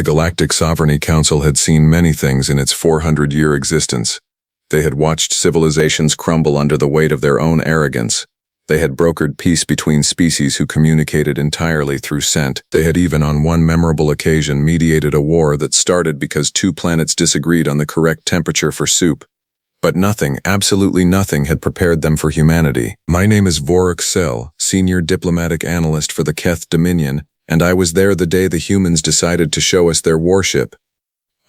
The Galactic Sovereignty Council had seen many things in its 400-year existence. They had watched civilizations crumble under the weight of their own arrogance. They had brokered peace between species who communicated entirely through scent. They had even on one memorable occasion mediated a war that started because two planets disagreed on the correct temperature for soup. But nothing, absolutely nothing, had prepared them for humanity. My name is Vorok Sel, Senior Diplomatic Analyst for the Keth Dominion, and I was there the day the humans decided to show us their warship.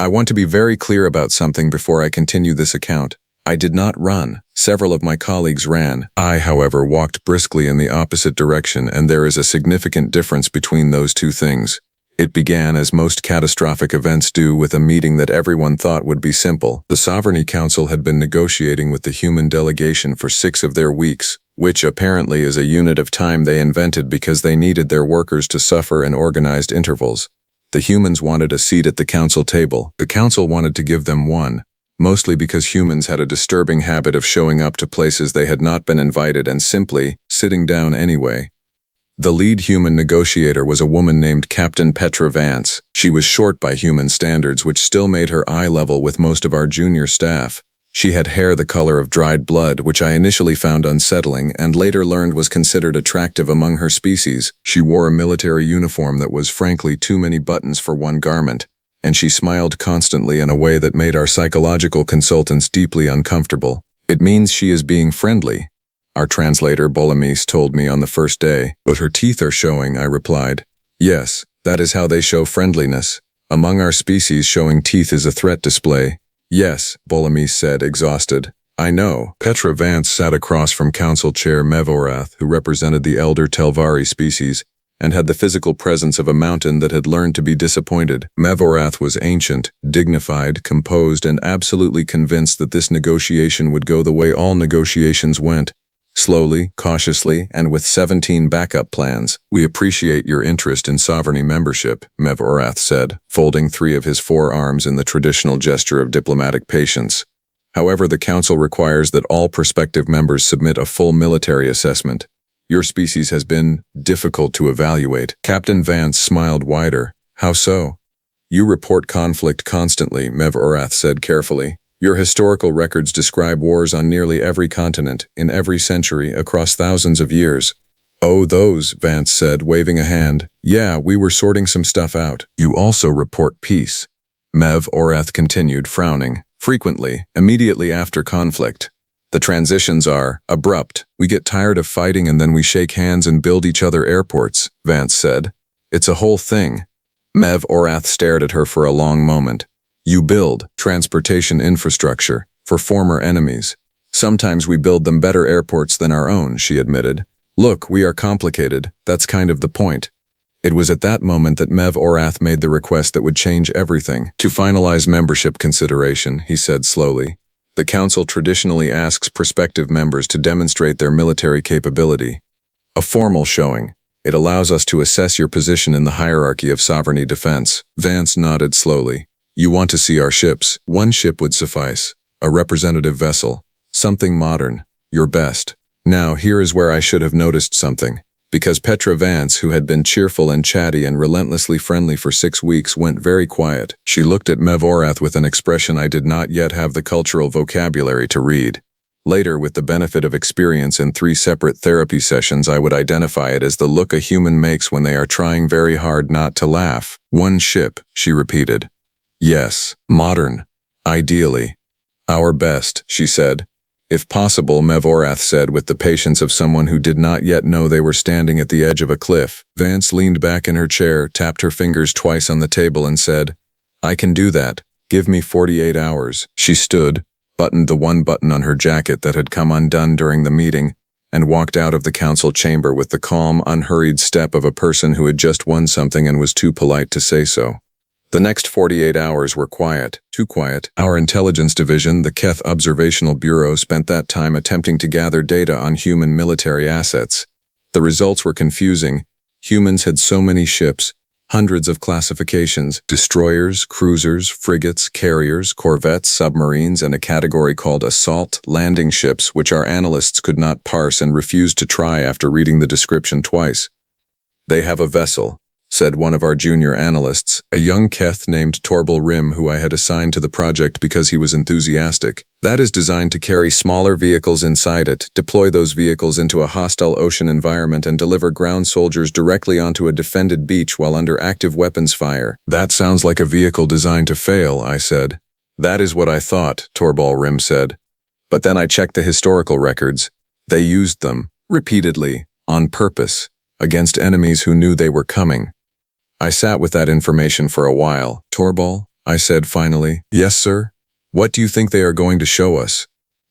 I want to be very clear about something before I continue this account. I did not run. Several of my colleagues ran. I, however, walked briskly in the opposite direction, and there is a significant difference between those two things. It began, as most catastrophic events do, with a meeting that everyone thought would be simple. The Sovereignty Council had been negotiating with the human delegation for 6 of their weeks, which apparently is a unit of time they invented because they needed their workers to suffer in organized intervals. The humans wanted a seat at the council table. The council wanted to give them one, mostly because humans had a disturbing habit of showing up to places they had not been invited and simply sitting down anyway. The lead human negotiator was a woman named Captain Petra Vance. She was short by human standards, which still made her eye level with most of our junior staff. She had hair the color of dried blood, which I initially found unsettling and later learned was considered attractive among her species. She wore a military uniform that was frankly too many buttons for one garment, and she smiled constantly in a way that made our psychological consultants deeply uncomfortable. It means she is being friendly, our translator Bolamis told me on the first day. But her teeth are showing, I replied. Yes, that is how they show friendliness. Among our species, showing teeth is a threat display. Yes, Bolamis said, exhausted. I know. Petra Vance sat across from Council Chair Mevorath, who represented the elder Telvari species, and had the physical presence of a mountain that had learned to be disappointed. Mevorath was ancient, dignified, composed, and absolutely convinced that this negotiation would go the way all negotiations went. Slowly, cautiously, and with 17 backup plans. We appreciate your interest in sovereignty membership, Mevorath said, folding 3 of his forearms in the traditional gesture of diplomatic patience. However, the council requires that all prospective members submit a full military assessment. Your species has been difficult to evaluate. Captain Vance smiled wider. How so? You report conflict constantly, Mevorath said carefully. Your historical records describe wars on nearly every continent, in every century, across thousands of years. Oh, those, Vance said, waving a hand. Yeah, we were sorting some stuff out. You also report peace. Mevorath continued, frowning. Frequently, immediately after conflict. The transitions are abrupt. We get tired of fighting and then we shake hands and build each other airports, Vance said. It's a whole thing. Mevorath stared at her for a long moment. You build transportation infrastructure for former enemies. Sometimes we build them better airports than our own, she admitted. Look, we are complicated. That's kind of the point. It was at that moment that Mevorath made the request that would change everything. To finalize membership consideration, he said slowly. The council traditionally asks prospective members to demonstrate their military capability. A formal showing. It allows us to assess your position in the hierarchy of sovereignty defense. Vance nodded slowly. You want to see our ships. 1 ship would suffice. A representative vessel. Something modern. Your best. Now, here is where I should have noticed something. Because Petra Vance, who had been cheerful and chatty and relentlessly friendly for 6 weeks, went very quiet. She looked at Mevorath with an expression I did not yet have the cultural vocabulary to read. Later, with the benefit of experience in 3 separate therapy sessions, I would identify it as the look a human makes when they are trying very hard not to laugh. 1 ship, she repeated. Yes, modern. Ideally. Our best, she said. If possible, Mevorath said with the patience of someone who did not yet know they were standing at the edge of a cliff. Vance leaned back in her chair, tapped her fingers twice on the table and said, I can do that. Give me 48 hours. She stood, buttoned the 1 button on her jacket that had come undone during the meeting, and walked out of the council chamber with the calm, unhurried step of a person who had just won something and was too polite to say so. The next 48 hours were quiet, too quiet. Our intelligence division, the Keth Observational Bureau, spent that time attempting to gather data on human military assets. The results were confusing. Humans had so many ships, hundreds of classifications, destroyers, cruisers, frigates, carriers, corvettes, submarines, and a category called assault landing ships, which our analysts could not parse and refused to try after reading the description twice. They have a vessel, said one of our junior analysts, a young Keth named Torbal Rim who I had assigned to the project because he was enthusiastic. That is designed to carry smaller vehicles inside it, deploy those vehicles into a hostile ocean environment and deliver ground soldiers directly onto a defended beach while under active weapons fire. That sounds like a vehicle designed to fail, I said. That is what I thought, Torbal Rim said. But then I checked the historical records. They used them, repeatedly, on purpose, against enemies who knew they were coming. I sat with that information for a while. Torbal, I said finally. Yes, sir? What do you think they are going to show us?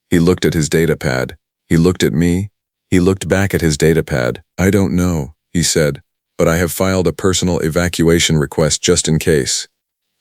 He looked at his datapad. He looked at me. He looked back at his datapad. I don't know, he said, but I have filed a personal evacuation request just in case.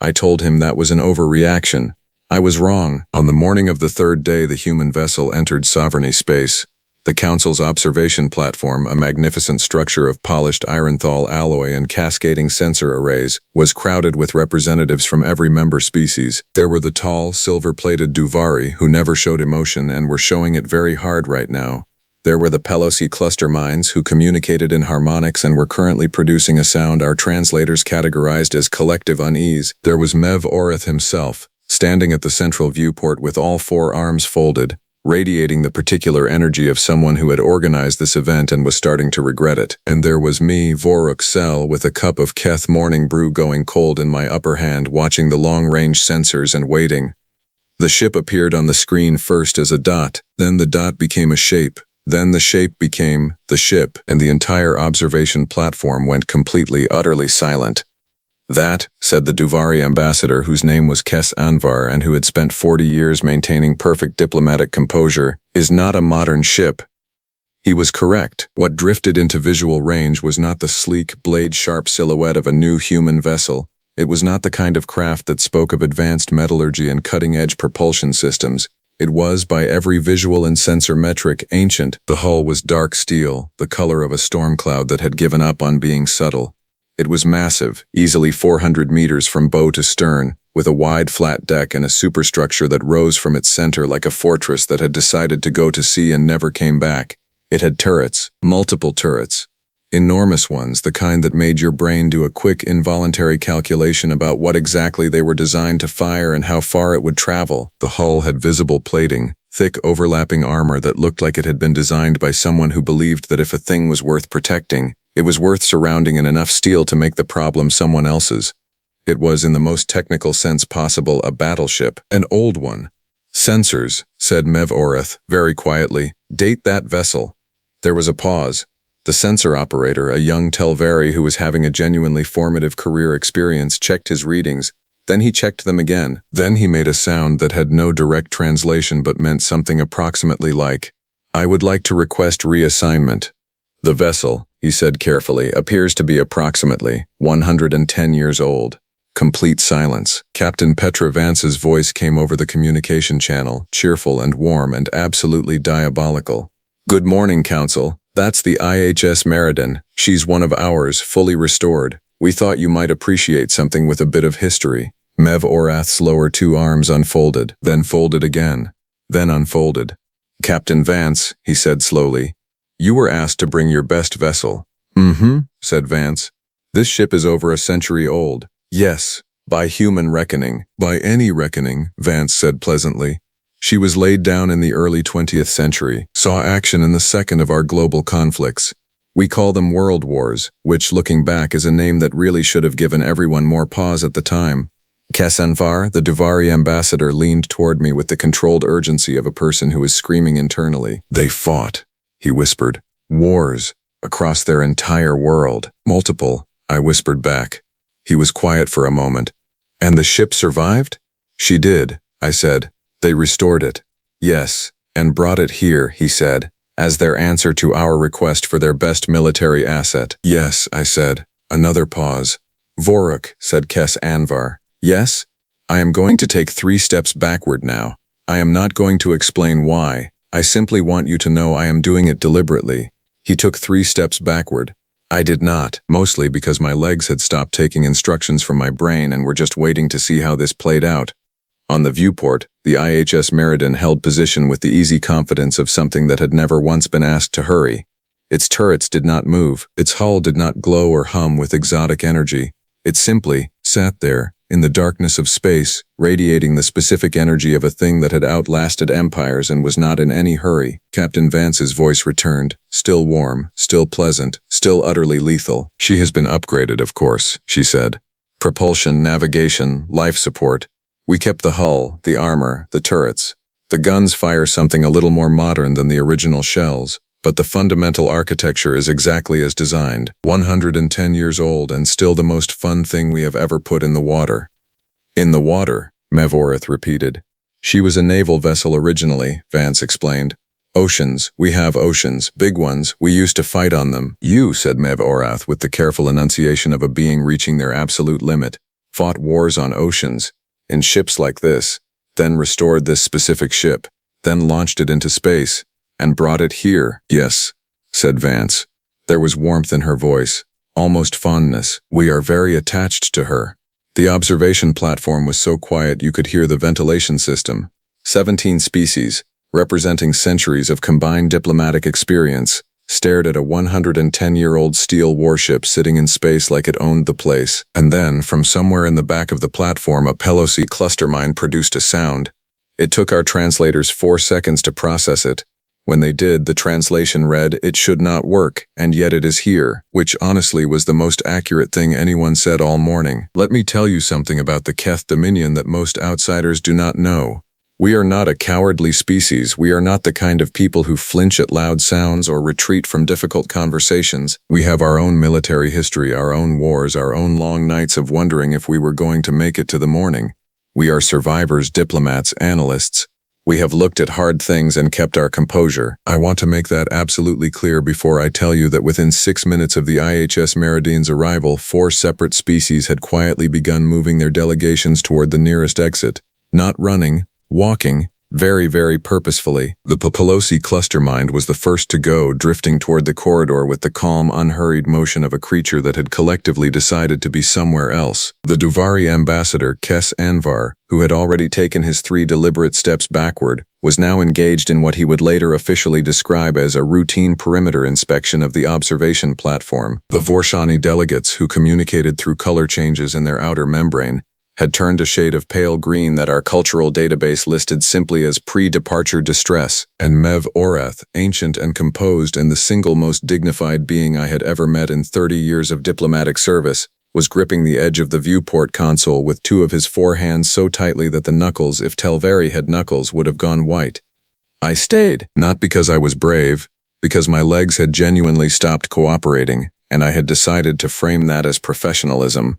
I told him that was an overreaction. I was wrong. On the morning of the third day, the human vessel entered Sovereignty space. The Council's observation platform, a magnificent structure of polished ironthal alloy and cascading sensor arrays, was crowded with representatives from every member species. There were the tall, silver-plated Duvari, who never showed emotion and were showing it very hard right now. There were the Pelosi cluster minds, who communicated in harmonics and were currently producing a sound our translators categorized as collective unease. There was Mev Oreth himself, standing at the central viewport with all four arms folded, radiating the particular energy of someone who had organized this event and was starting to regret it. And there was me, Voruk Sel, with a cup of Keth morning brew going cold in my upper hand, watching the long-range sensors and waiting. The ship appeared on the screen first as a dot, then the dot became a shape, then the shape became the ship, and the entire observation platform went completely, utterly silent. That, said the Duvari ambassador, whose name was Kes Anvar and who had spent 40 years maintaining perfect diplomatic composure, is not a modern ship. He was correct. What drifted into visual range was not the sleek, blade-sharp silhouette of a new human vessel. It was not the kind of craft that spoke of advanced metallurgy and cutting-edge propulsion systems. It was, by every visual and sensor metric, ancient. The hull was dark steel, the color of a storm cloud that had given up on being subtle. It was massive, easily 400 meters from bow to stern, with a wide flat deck and a superstructure that rose from its center like a fortress that had decided to go to sea and never came back. It had turrets, multiple turrets. Enormous ones, the kind that made your brain do a quick involuntary calculation about what exactly they were designed to fire and how far it would travel. The hull had visible plating, thick overlapping armor that looked like it had been designed by someone who believed that if a thing was worth protecting, it was worth surrounding in enough steel to make the problem someone else's. It was, in the most technical sense possible, a battleship, an old one. Sensors, said Mev Oreth, very quietly, date that vessel. There was a pause. The sensor operator, a young Telvari who was having a genuinely formative career experience, checked his readings. Then he checked them again. Then he made a sound that had no direct translation but meant something approximately like, I would like to request reassignment. The vessel, he said carefully, appears to be approximately 110 years old. Complete silence. Captain Petra Vance's voice came over the communication channel, cheerful and warm and absolutely diabolical. Good morning, Council. That's the IHS Meriden. She's one of ours, fully restored. We thought you might appreciate something with a bit of history. Mev Orath's lower two arms unfolded, then folded again, then unfolded. Captain Vance, he said slowly, you were asked to bring your best vessel. Said Vance. This ship is over a century old. Yes, by human reckoning. By any reckoning, Vance said pleasantly. She was laid down in the early 20th century, saw action in the second of our global conflicts. We call them world wars, which, looking back, is a name that really should have given everyone more pause at the time. Kesanvar, the Duvari ambassador, leaned toward me with the controlled urgency of a person who is screaming internally. They fought, he whispered. Wars, across their entire world. Multiple, I whispered back. He was quiet for a moment. And the ship survived? She did, I said. They restored it. Yes, and brought it here, he said, as their answer to our request for their best military asset. Yes, I said. Another pause. Voruk, said Kes Anvar. Yes? I am going to take 3 steps backward now. I am not going to explain why. I simply want you to know I am doing it deliberately. He took 3 steps backward. I did not, mostly because my legs had stopped taking instructions from my brain and were just waiting to see how this played out. On the viewport, the IHS Meriden held position with the easy confidence of something that had never once been asked to hurry. Its turrets did not move. Its hull did not glow or hum with exotic energy. It simply sat there, in the darkness of space, radiating the specific energy of a thing that had outlasted empires and was not in any hurry. Captain Vance's voice returned, still warm, still pleasant, still utterly lethal. "She has been upgraded, of course," she said. "Propulsion, navigation, life support. We kept the hull, the armor, the turrets. The guns fire something a little more modern than the original shells, but the fundamental architecture is exactly as designed, 110 years old and still the most fun thing we have ever put in the water." "In the water," Mev Orath repeated. "She was a naval vessel originally," Vance explained. "Oceans, we have oceans, big ones, we used to fight on them." "You," said Mev Orath with the careful enunciation of a being reaching their absolute limit, "fought wars on oceans, in ships like this, then restored this specific ship, then launched it into space, and brought it here." "Yes," said Vance. There was warmth in her voice, almost fondness. "We are very attached to her." The observation platform was so quiet you could hear the ventilation system. 17 species, representing centuries of combined diplomatic experience, stared at a 110-year-old steel warship sitting in space like it owned the place. And then, from somewhere in the back of the platform, a Pelosi cluster mine produced a sound. It took our translators 4 seconds to process it. When they did, the translation read, "It should not work, and yet it is here," which honestly was the most accurate thing anyone said all morning. "Let me tell you something about the Keth Dominion that most outsiders do not know. We are not a cowardly species. We are not the kind of people who flinch at loud sounds or retreat from difficult conversations. We have our own military history, our own wars, our own long nights of wondering if we were going to make it to the morning. We are survivors, diplomats, analysts. We have looked at hard things and kept our composure. I want to make that absolutely clear before I tell you that within 6 minutes of the IHS Meridian's arrival, 4 separate species had quietly begun moving their delegations toward the nearest exit. Not running, walking, very, very purposefully. The Pelosi cluster mind was the first to go, drifting toward the corridor with the calm, unhurried motion of a creature that had collectively decided to be somewhere else. The Duvari ambassador, Kes Anvar, who had already taken his 3 deliberate steps backward, was now engaged in what he would later officially describe as a routine perimeter inspection of the observation platform. The Vorshani delegates, who communicated through color changes in their outer membrane, had turned a shade of pale green that our cultural database listed simply as pre-departure distress, and Mev Orath, ancient and composed and the single most dignified being I had ever met in 30 years of diplomatic service, was gripping the edge of the viewport console with 2 of his 4 hands so tightly that the knuckles, if Telveri had knuckles, would have gone white. I stayed, not because I was brave, because my legs had genuinely stopped cooperating, and I had decided to frame that as professionalism.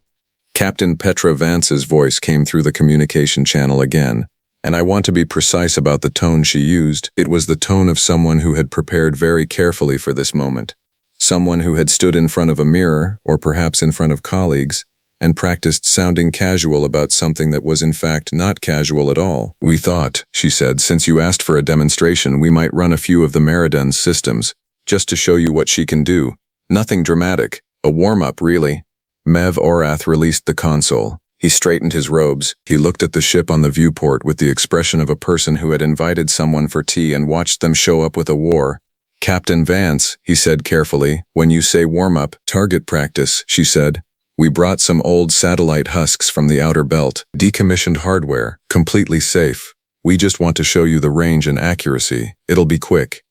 Captain Petra Vance's voice came through the communication channel again, and I want to be precise about the tone she used. It was the tone of someone who had prepared very carefully for this moment. Someone who had stood in front of a mirror, or perhaps in front of colleagues, and practiced sounding casual about something that was in fact not casual at all. "We thought," she said, "since you asked for a demonstration, we might run a few of the Meridian's systems, just to show you what she can do. Nothing dramatic. A warm-up, really." Mev Orath released the console. He straightened his robes. He looked at the ship on the viewport with the expression of a person who had invited someone for tea and watched them show up with a war. "Captain Vance," he said carefully, "when you say warm-up, target practice," she said. "We brought some old satellite husks from the outer belt, decommissioned hardware, completely safe. We just want to show you the range and accuracy. It'll be quick."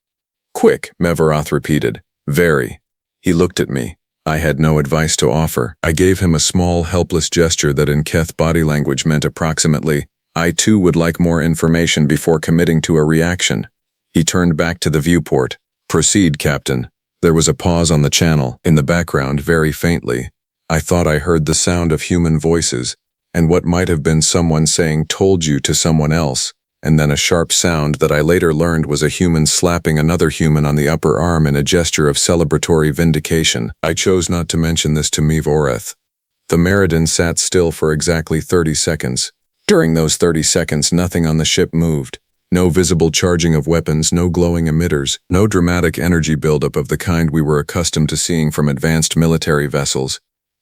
"Quick," Mev Orath repeated. "Very." He looked at me. I had no advice to offer. I gave him a small, helpless gesture that in Keth body language meant approximately, I too would like more information before committing to a reaction. He turned back to the viewport. "Proceed, Captain." There was a pause on the channel. In the background, very faintly, I thought I heard the sound of human voices, and what might have been someone saying "told you" to someone else, and then a sharp sound that I later learned was a human slapping another human on the upper arm in a gesture of celebratory vindication. I chose not to mention this to Mev Orath. The Meridian sat still for exactly 30 seconds. During those 30 seconds, nothing on the ship moved. No visible charging of weapons, no glowing emitters, no dramatic energy buildup of the kind we were accustomed to seeing from advanced military vessels.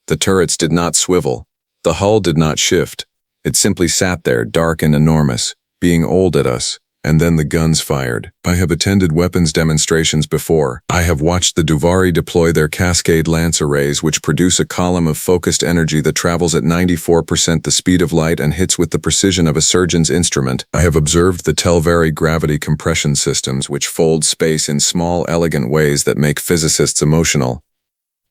The turrets did not swivel. The hull did not shift. It simply sat there, dark and enormous, being old at us, And then the guns fired. I have attended weapons demonstrations before. I have watched the Duvari deploy their Cascade Lance arrays, which produce a column of focused energy that travels at 94% the speed of light and hits with the precision of a surgeon's instrument. I have observed the Telvari gravity compression systems, which fold space in small, elegant ways that make physicists emotional.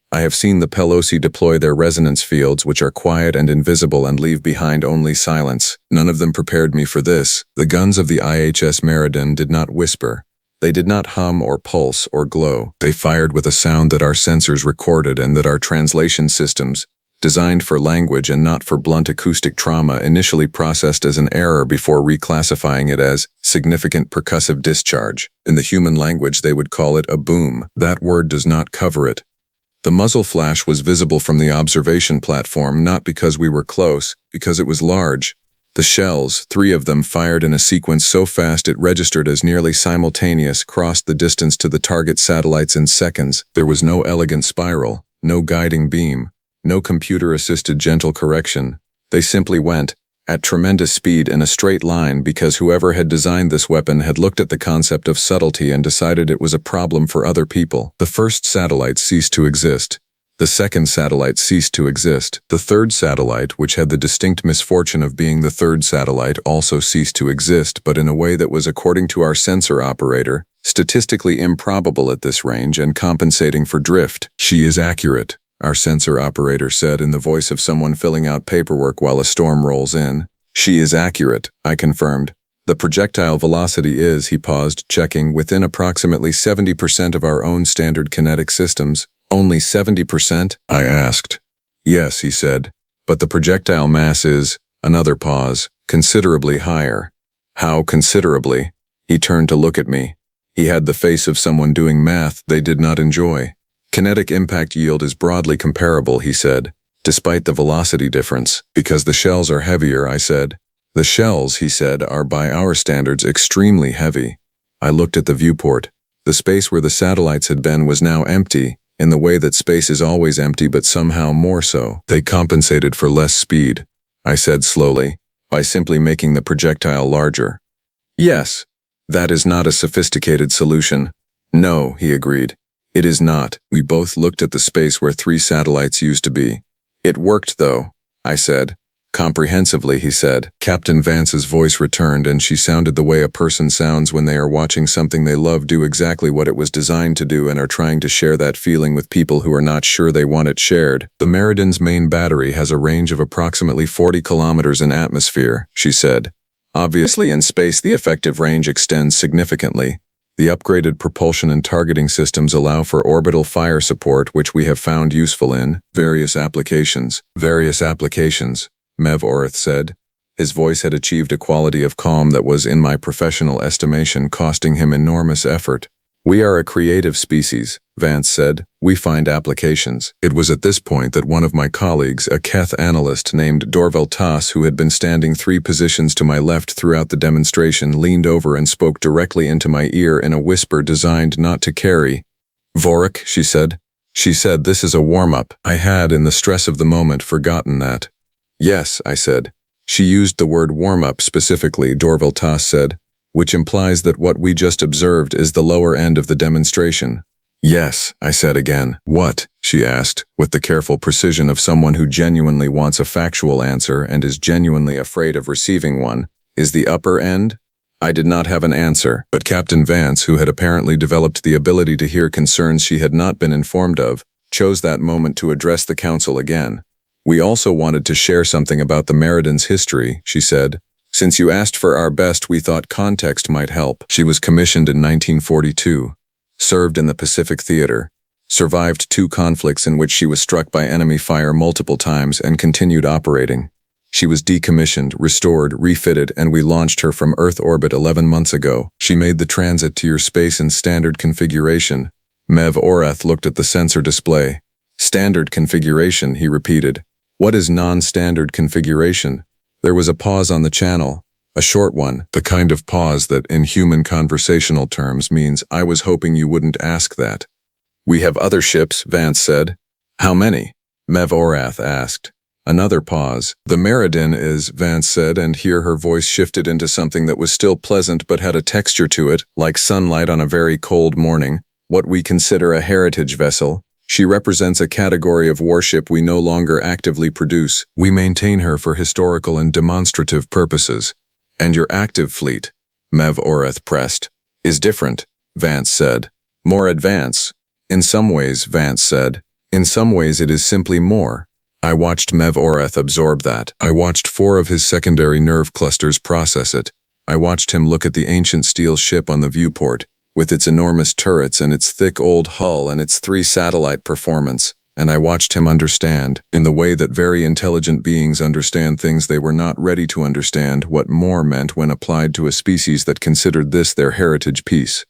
I have seen the Pelosi deploy their resonance fields, which are quiet and invisible and leave behind only silence. None of them prepared me for this. The guns of the IHS Meriden did not whisper. They did not hum or pulse or glow. They fired with a sound that our sensors recorded and that our translation systems, designed for language and not for blunt acoustic trauma, initially processed as an error before reclassifying it as significant percussive discharge. In the human language, they would call it a boom. That word does not cover it. The muzzle flash was visible from the observation platform, not because we were close, because it was large. The shells, 3 of them fired in a sequence so fast it registered as nearly simultaneous, crossed the distance to the target satellites in seconds. There was no elegant spiral, no guiding beam, no computer-assisted gentle correction. They simply went, at tremendous speed in a straight line, because whoever had designed this weapon had looked at the concept of subtlety and decided it was a problem for other people. The first satellite ceased to exist. The second satellite ceased to exist. The third satellite, which had the distinct misfortune of being the third satellite, also ceased to exist, but in a way that was, according to our sensor operator, statistically improbable at this range and compensating for drift. "She is accurate," our sensor operator said in the voice of someone filling out paperwork while a storm rolls in. "She is accurate," I confirmed. "The projectile velocity is," he paused, checking, "within approximately 70% of our own standard kinetic systems." "Only 70%? I asked. "Yes," he said. "But the projectile mass is," another pause, "considerably higher." "How considerably?" He turned to look at me. He had the face of someone doing math they did not enjoy. "Kinetic impact yield is broadly comparable," he said, "despite the velocity difference." "Because the shells are heavier," I said. "The shells," he said, "are by our standards extremely heavy." I looked at the viewport. The space where the satellites had been was now empty, in the way that space is always empty but somehow more so. "They compensated for less speed," I said slowly, "by simply making the projectile larger." "Yes. That is not a sophisticated solution." "No," he agreed. "It is not." We both looked at the space where 3 satellites used to be. "It worked, though," I said. "Comprehensively," he said. Captain Vance's voice returned, and she sounded the way a person sounds when they are watching something they love do exactly what it was designed to do and are trying to share that feeling with people who are not sure they want it shared. "The Meriden's main battery has a range of approximately 40 kilometers in atmosphere," she said. "Obviously, in space the effective range extends significantly. The upgraded propulsion and targeting systems allow for orbital fire support, which we have found useful in various applications." "Various applications," Mev Orath said. His voice had achieved a quality of calm that was, in my professional estimation, costing him enormous effort. "We are a creative species," Vance said. "We find applications." It was at this point that one of my colleagues, a Keth analyst named Dorvel Tass, who had been standing 3 positions to my left throughout the demonstration, leaned over and spoke directly into my ear in a whisper designed not to carry. "Vorik," she said. She said, "This is a warm-up." I had, in the stress of the moment, forgotten that. "Yes," I said. "She used the word warm-up specifically," Dorvel Tass said, "which implies that what we just observed is the lower end of the demonstration." "Yes," I said again. "What?" she asked, with the careful precision of someone who genuinely wants a factual answer and is genuinely afraid of receiving one. "Is the upper end?" I did not have an answer, but Captain Vance, who had apparently developed the ability to hear concerns she had not been informed of, chose that moment to address the council again. "We also wanted to share something about the Meriden's history," she said. "Since you asked for our best, we thought context might help." She was commissioned in 1942, served in the Pacific Theater, survived 2 conflicts in which she was struck by enemy fire multiple times and continued operating. She was decommissioned, restored, refitted, and we launched her from Earth orbit 11 months ago. She made the transit to your space in standard configuration. Mev Orath looked at the sensor display. "Standard configuration," he repeated. "What is non-standard configuration?" There was a pause on the channel, a short one, the kind of pause that, in human conversational terms, means, "I was hoping you wouldn't ask that." "We have other ships," Vance said. "How many?" Mev Orath asked. Another pause. The Meriden is, Vance said, and here her voice shifted into something that was still pleasant but had a texture to it, like sunlight on a very cold morning, what we consider a heritage vessel. She represents a category of warship we no longer actively produce. We maintain her for historical and demonstrative purposes. And your active fleet, Mev Orath pressed, is different, Vance said. More advanced. In some ways, Vance said. In some ways it is simply more. I watched Mev Orath absorb that. I watched 4 of his secondary nerve clusters process it. I watched him look at the ancient steel ship on the viewport, with its enormous turrets and its thick old hull and its 3 satellite performance, and I watched him understand, in the way that very intelligent beings understand things they were not ready to understand, what more meant when applied to a species that considered this their heritage piece.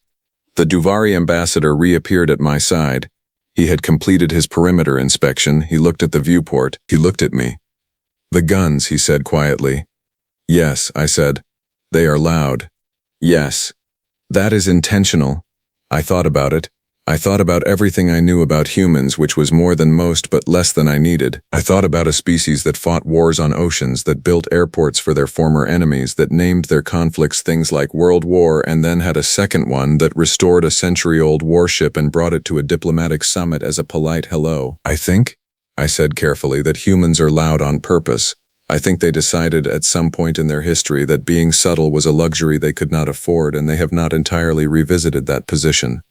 The Duvari ambassador reappeared at my side. He had completed his perimeter inspection. He looked at the viewport. He looked at me. The guns, he said quietly. Yes, I said. They are loud. Yes. That is intentional. I thought about it. I thought about everything I knew about humans, which was more than most but less than I needed. I thought about a species that fought wars on oceans, that built airports for their former enemies, that named their conflicts things like World War, and then had a second one that restored a century-old warship and brought it to a diplomatic summit as a polite hello. I think, I said carefully, that humans are loud on purpose. I think they decided at some point in their history that being subtle was a luxury they could not afford, and they have not entirely revisited that position.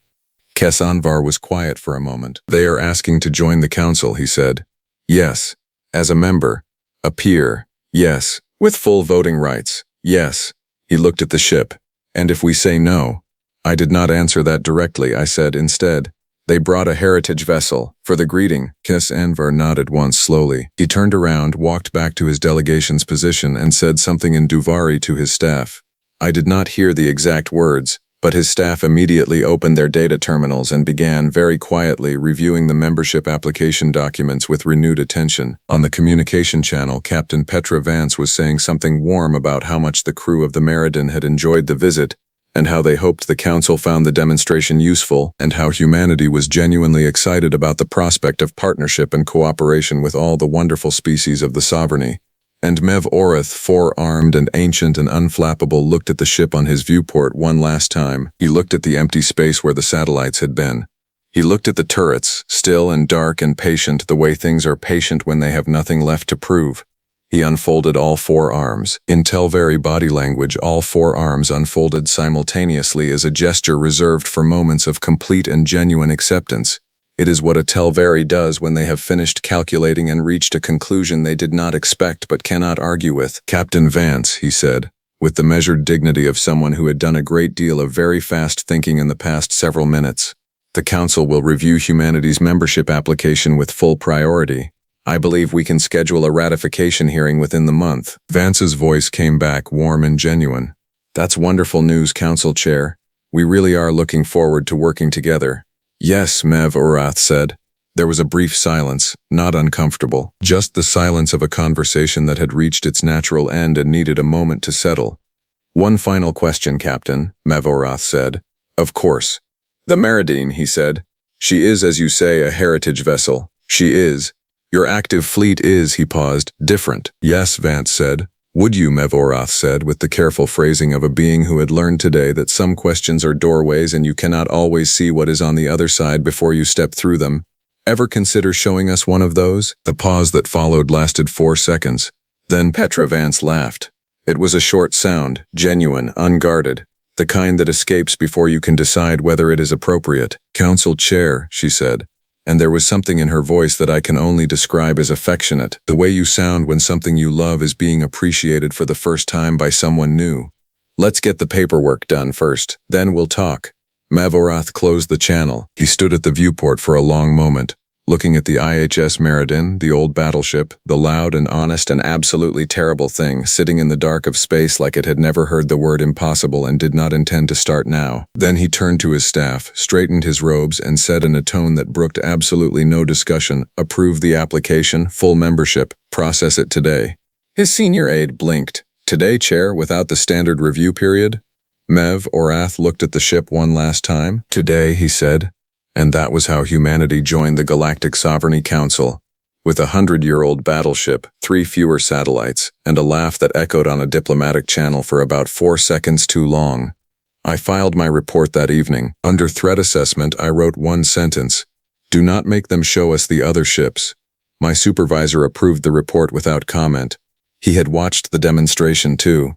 Kes Anvar was quiet for a moment. They are asking to join the council, he said. Yes. As a member. A peer. Yes. With full voting rights. Yes. He looked at the ship. And if we say no? I did not answer that directly. I said instead, they brought a heritage vessel. For the greeting. Kes Anvar nodded once slowly. He turned around, walked back to his delegation's position, and said something in Duvari to his staff. I did not hear the exact words, but his staff immediately opened their data terminals and began, very quietly, reviewing the membership application documents with renewed attention. On the communication channel, Captain Petra Vance was saying something warm about how much the crew of the Meriden had enjoyed the visit, and how they hoped the council found the demonstration useful, and how humanity was genuinely excited about the prospect of partnership and cooperation with all the wonderful species of the sovereignty. And Mev Orath, 4-armed and ancient and unflappable, looked at the ship on his viewport one last time. He looked at the empty space where the satellites had been. He looked at the turrets, still and dark and patient, the way things are patient when they have nothing left to prove. He unfolded all 4 arms. In Telvari body language, all 4 arms unfolded simultaneously as a gesture reserved for moments of complete and genuine acceptance. It is what a Telvari does when they have finished calculating and reached a conclusion they did not expect but cannot argue with. Captain Vance, he said, with the measured dignity of someone who had done a great deal of very fast thinking in the past several minutes. The Council will review humanity's membership application with full priority. I believe we can schedule a ratification hearing within the month. Vance's voice came back warm and genuine. That's wonderful news, Council Chair. We really are looking forward to working together. Yes, Mev Orath said. There was a brief silence, not uncomfortable, just the silence of a conversation that had reached its natural end and needed a moment to settle. One final question, Captain, Mev Orath said. Of course. The Meriden, he said. She is, as you say, a heritage vessel. She is. Your active fleet is, he paused, different. Yes, Vance said. Would you, Mev Orath said, with the careful phrasing of a being who had learned today that some questions are doorways and you cannot always see what is on the other side before you step through them. Ever consider showing us one of those? The pause that followed lasted 4 seconds. Then Petra Vance laughed. It was a short sound, genuine, unguarded, the kind that escapes before you can decide whether it is appropriate. Council Chair, she said. And there was something in her voice that I can only describe as affectionate, the way you sound when something you love is being appreciated for the first time by someone new. Let's get the paperwork done first, then we'll talk. Mev Orath closed the channel. He stood at the viewport for a long moment, looking at the IHS Meriden, the old battleship, the loud and honest and absolutely terrible thing, sitting in the dark of space like it had never heard the word impossible and did not intend to start now. Then he turned to his staff, straightened his robes, and said in a tone that brooked absolutely no discussion, approve the application, full membership, process it today. His senior aide blinked. Today, Chair, without the standard review period? Mev Orath looked at the ship one last time. Today, he said. And that was how humanity joined the Galactic Sovereignty Council. With a 100-year-old battleship, 3 fewer satellites, and a laugh that echoed on a diplomatic channel for about 4 seconds too long. I filed my report that evening. Under threat assessment, I wrote one sentence: "Do not make them show us the other ships." My supervisor approved the report without comment. He had watched the demonstration too.